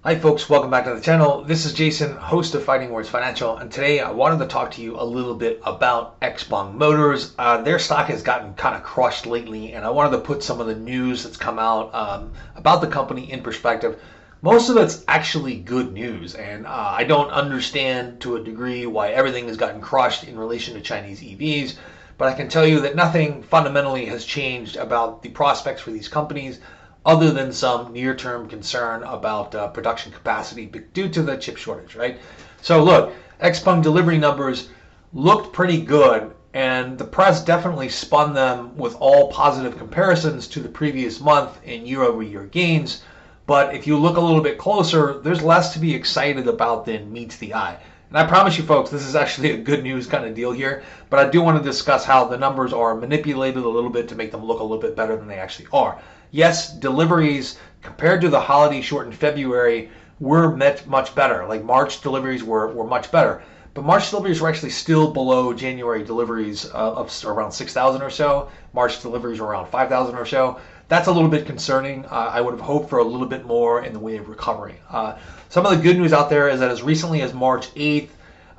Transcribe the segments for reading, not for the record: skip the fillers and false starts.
Hi folks, welcome back to the channel. This is Jason, host of Fighting Words Financial, and today I wanted to talk to you a little bit about Xpeng Motors. Their stock has gotten kind of crushed lately, and I wanted to put some of the news that's come out about the company in perspective. Most of it's actually good news, and I don't understand to a degree why everything has gotten crushed in relation to Chinese EVs, but I can tell you that nothing fundamentally has changed about the prospects for these companies other than some near-term concern about production capacity due to the chip shortage, right? So look, Xpeng Delivery numbers looked pretty good, and the press definitely spun them with all positive comparisons to the previous month in year-over-year gains. But if you look a little bit closer, there's less to be excited about than meets the eye. And I promise you folks, this is actually a good news kind of deal here, but I do want to discuss how the numbers are manipulated a little bit to make them look a little bit better than they actually are. Yes, deliveries compared to the holiday shortened February were much better. Like March deliveries were much better. But March deliveries were actually still below January deliveries of around 6,000 or so. March deliveries were around 5,000 or so. That's a little bit concerning. I would have hoped for a little bit more in the way of recovery. Some of the good news out there is that as recently as March 8th,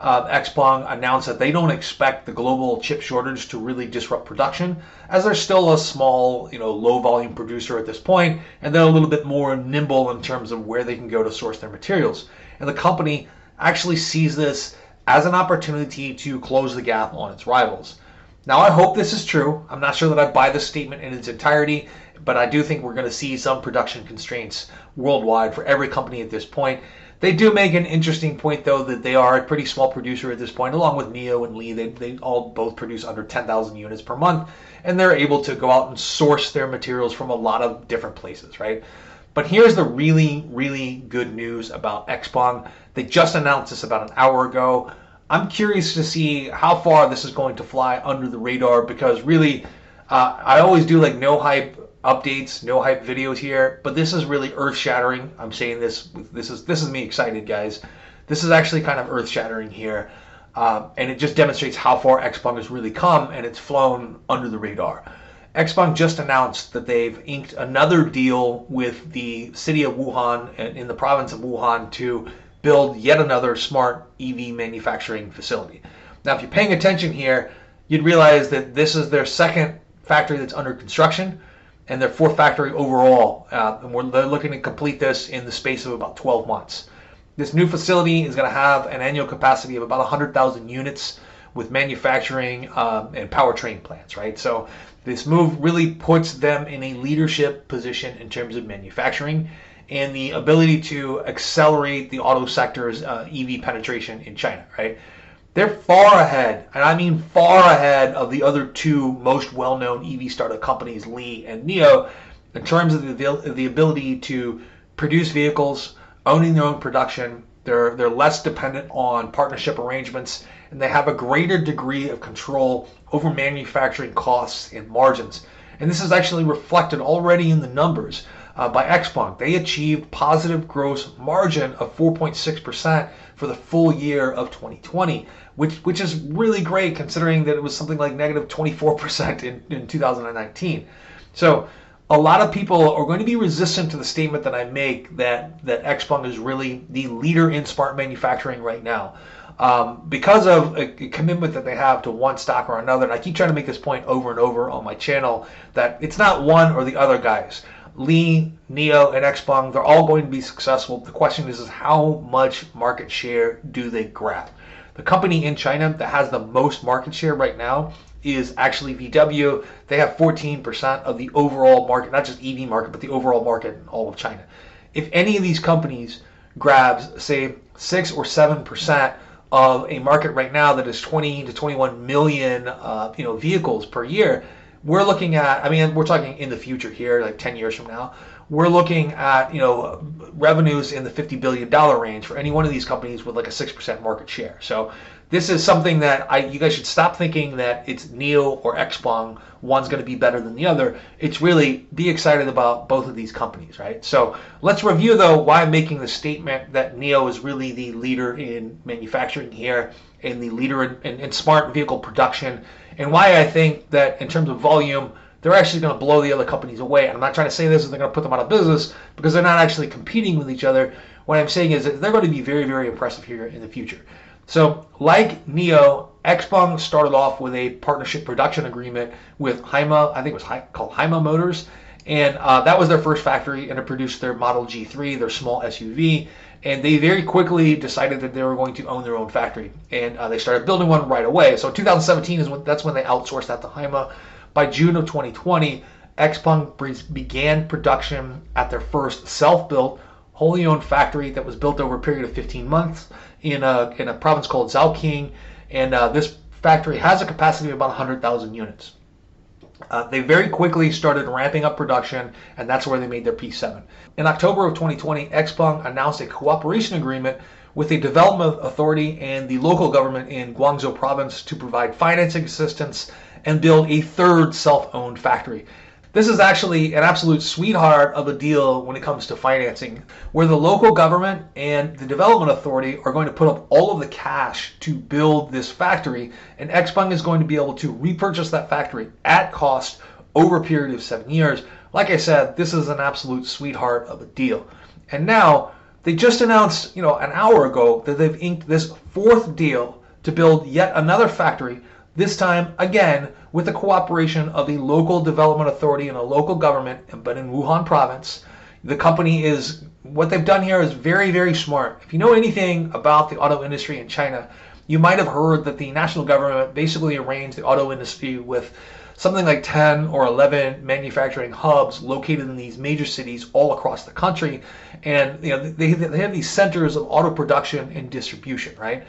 Xpeng announced that they don't expect the global chip shortage to really disrupt production, as they're still a small, low volume producer at this point, and they're a little bit more nimble in terms of where they can go to source their materials. And the company actually sees this as an opportunity to close the gap on its rivals. Now, I hope this is true. I'm not sure that I buy this statement in its entirety, but I do think we're going to see some production constraints worldwide for every company at this point. They do make an interesting point, though, that they are a pretty small producer at this point, along with NIO and Li. They all both produce under 10,000 units per month, and they're able to go out and source their materials from a lot of different places, right? But here's the really, really good news about Xpeng. They just announced this about an hour ago. I'm curious to see how far this is going to fly under the radar, because really, I always do like no hype updates, no hype videos here, but this is really earth-shattering. I'm saying this is me excited, guys. This is actually kind of earth-shattering here, and it just demonstrates how far Xpeng has really come, and it's flown under the radar. Xpeng just announced that they've inked another deal with the City of Wuhan in the province of Wuhan to build yet another smart EV manufacturing facility. Now, if you're paying attention here, you'd realize that this is their second factory that's under construction, and their fourth factory overall. And they're looking to complete this in the space of about 12 months. This new facility is going to have an annual capacity of about 100,000 units with manufacturing and powertrain plants, right? So this move really puts them in a leadership position in terms of manufacturing and the ability to accelerate the auto sector's EV penetration in China, right? They're far ahead, and I mean far ahead of the other two most well-known EV startup companies, Li and NIO, in terms of the ability to produce vehicles, owning their own production. They're less dependent on partnership arrangements, and they have a greater degree of control over manufacturing costs and margins. And this is actually reflected already in the numbers by Xpeng. They achieved positive gross margin of 4.6% for the full year of 2020, which is really great considering that it was something like negative 24% in 2019. So a lot of people are going to be resistant to the statement that I make that Xpeng is really the leader in smart manufacturing right now, because of a commitment that they have to one stock or another. And I keep trying to make this point over and over on my channel that it's not one or the other, guys. Li, NIO, and Xpeng, they're all going to be successful. The question is how much market share do they grab? The company in China that has the most market share right now is actually VW. They have 14% of the overall market, not just EV market, but the overall market in all of China. If any of these companies grabs, say, 6 or 7% of a market right now that is 20 to 21 million vehicles per year, we're looking at, we're talking in the future here, like 10 years from now, we're looking at, revenues in the $50 billion range for any one of these companies with like a 6% market share. So this is something that you guys should stop thinking that it's NIO or Xpeng, one's going to be better than the other. It's really be excited about both of these companies, right? So let's review, though, why I'm making the statement that NIO is really the leader in manufacturing here and the leader in smart vehicle production, and why I think that in terms of volume, they're actually going to blow the other companies away. And I'm not trying to say this is they're going to put them out of business, because they're not actually competing with each other. What I'm saying is that they're going to be very, very impressive here in the future. So like NIO, Xpeng started off with a partnership production agreement with Haima, I think it was called Haima Motors, and that was their first factory, and it produced their Model G3, their small SUV, and they very quickly decided that they were going to own their own factory, and they started building one right away. So 2017 that's when they outsourced that to Haima. By June of 2020, Xpeng began production at their first self-built, wholly owned factory that was built over a period of 15 months in a province called Zhaoqing, and this factory has a capacity of about 100,000 units. They very quickly started ramping up production, and that's where they made their P7. In October of 2020, Xpeng announced a cooperation agreement with the development authority and the local government in Guangzhou province to provide financing assistance and build a third self-owned factory. This is actually an absolute sweetheart of a deal when it comes to financing, where the local government and the development authority are going to put up all of the cash to build this factory, and Xpeng is going to be able to repurchase that factory at cost over a period of 7 years. Like I said, this is an absolute sweetheart of a deal. And now they just announced, an hour ago that they've inked this fourth deal to build yet another factory, this time again with the cooperation of a local development authority and a local government, but in Wuhan province. The company what they've done here is very, very smart. If you know anything about the auto industry in China, you might have heard that the national government basically arranged the auto industry with something like 10 or 11 manufacturing hubs located in these major cities all across the country. And they have these centers of auto production and distribution, right?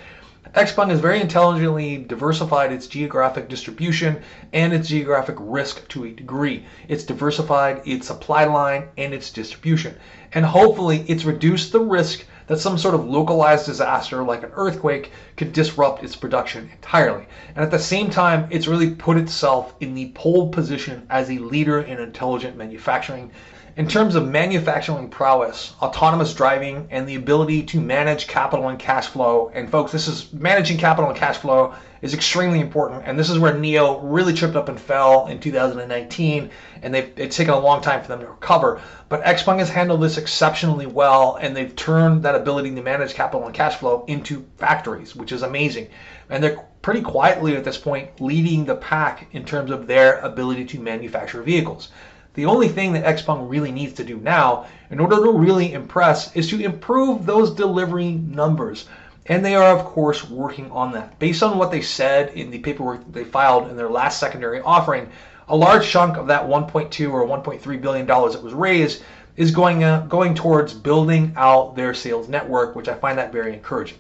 Xpeng has very intelligently diversified its geographic distribution and its geographic risk to a degree. It's diversified its supply line and its distribution. And hopefully it's reduced the risk that some sort of localized disaster like an earthquake could disrupt its production entirely. And at the same time, it's really put itself in the pole position as a leader in intelligent manufacturing. In terms of manufacturing prowess, autonomous driving, and the ability to manage capital and cash flow, and folks, managing capital and cash flow is extremely important, and this is where NIO really tripped up and fell in 2019, and it's taken a long time for them to recover. But Xpeng has handled this exceptionally well, and they've turned that ability to manage capital and cash flow into factories, which is amazing. And they're pretty quietly at this point leading the pack in terms of their ability to manufacture vehicles. The only thing that Xpeng really needs to do now in order to really impress is to improve those delivery numbers. And they are, of course, working on that. Based on what they said in the paperwork that they filed in their last secondary offering, a large chunk of that $1.2 or $1.3 billion that was raised is going towards building out their sales network, which I find that very encouraging.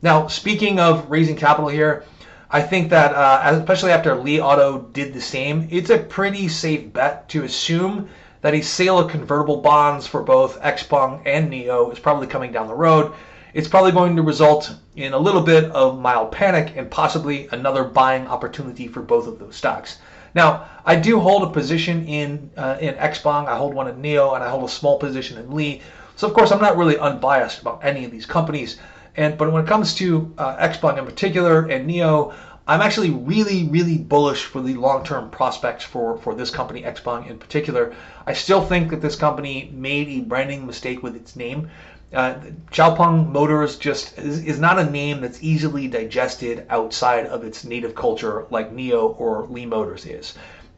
Now, speaking of raising capital here, I think that, especially after Li Auto did the same, it's a pretty safe bet to assume that a sale of convertible bonds for both Xpeng and NIO is probably coming down the road. It's probably going to result in a little bit of mild panic and possibly another buying opportunity for both of those stocks. Now, I do hold a position in Xpeng, I hold one in NIO, and I hold a small position in Li. So, of course, I'm not really unbiased about any of these companies. But when it comes to Xpeng in particular and NIO, I'm actually really, really bullish for the long-term prospects for this company, Xpeng in particular. I still think that this company made a branding mistake with its name. Xpeng Motors just is not a name that's easily digested outside of its native culture like NIO or Li Motors is.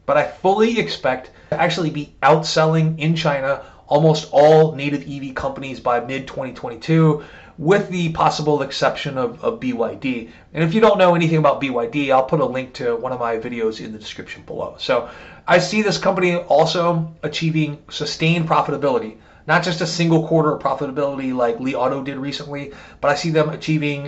But I fully expect to actually be outselling in China almost all native EV companies by mid-2022, with the possible exception of BYD. And if you don't know anything about BYD, I'll put a link to one of my videos in the description below. So I see this company also achieving sustained profitability, not just a single quarter of profitability like Li Auto did recently, but I see them achieving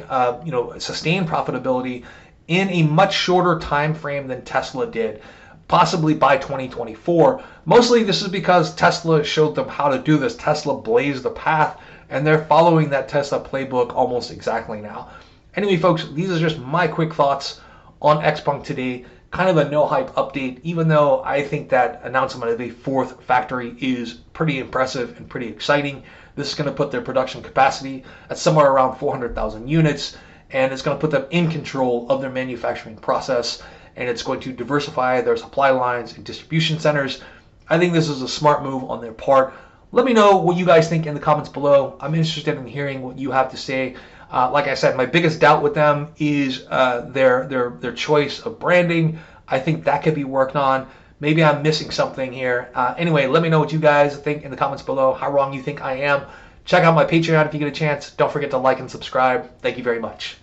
sustained profitability in a much shorter time frame than Tesla did, possibly by 2024. Mostly this is because Tesla showed them how to do this. Tesla blazed the path, and they're following that Tesla playbook almost exactly now. Anyway, folks, these are just my quick thoughts on Xpeng today. Kind of a no-hype update, even though I think that announcement of a fourth factory is pretty impressive and pretty exciting. This is going to put their production capacity at somewhere around 400,000 units, and it's going to put them in control of their manufacturing process, and it's going to diversify their supply lines and distribution centers. I think this is a smart move on their part. Let me know what you guys think in the comments below. I'm interested in hearing what you have to say. Like I said, my biggest doubt with them is their choice of branding. I think that could be worked on. Maybe I'm missing something here. Anyway, let me know what you guys think in the comments below, how wrong you think I am. Check out my Patreon if you get a chance. Don't forget to like and subscribe. Thank you very much.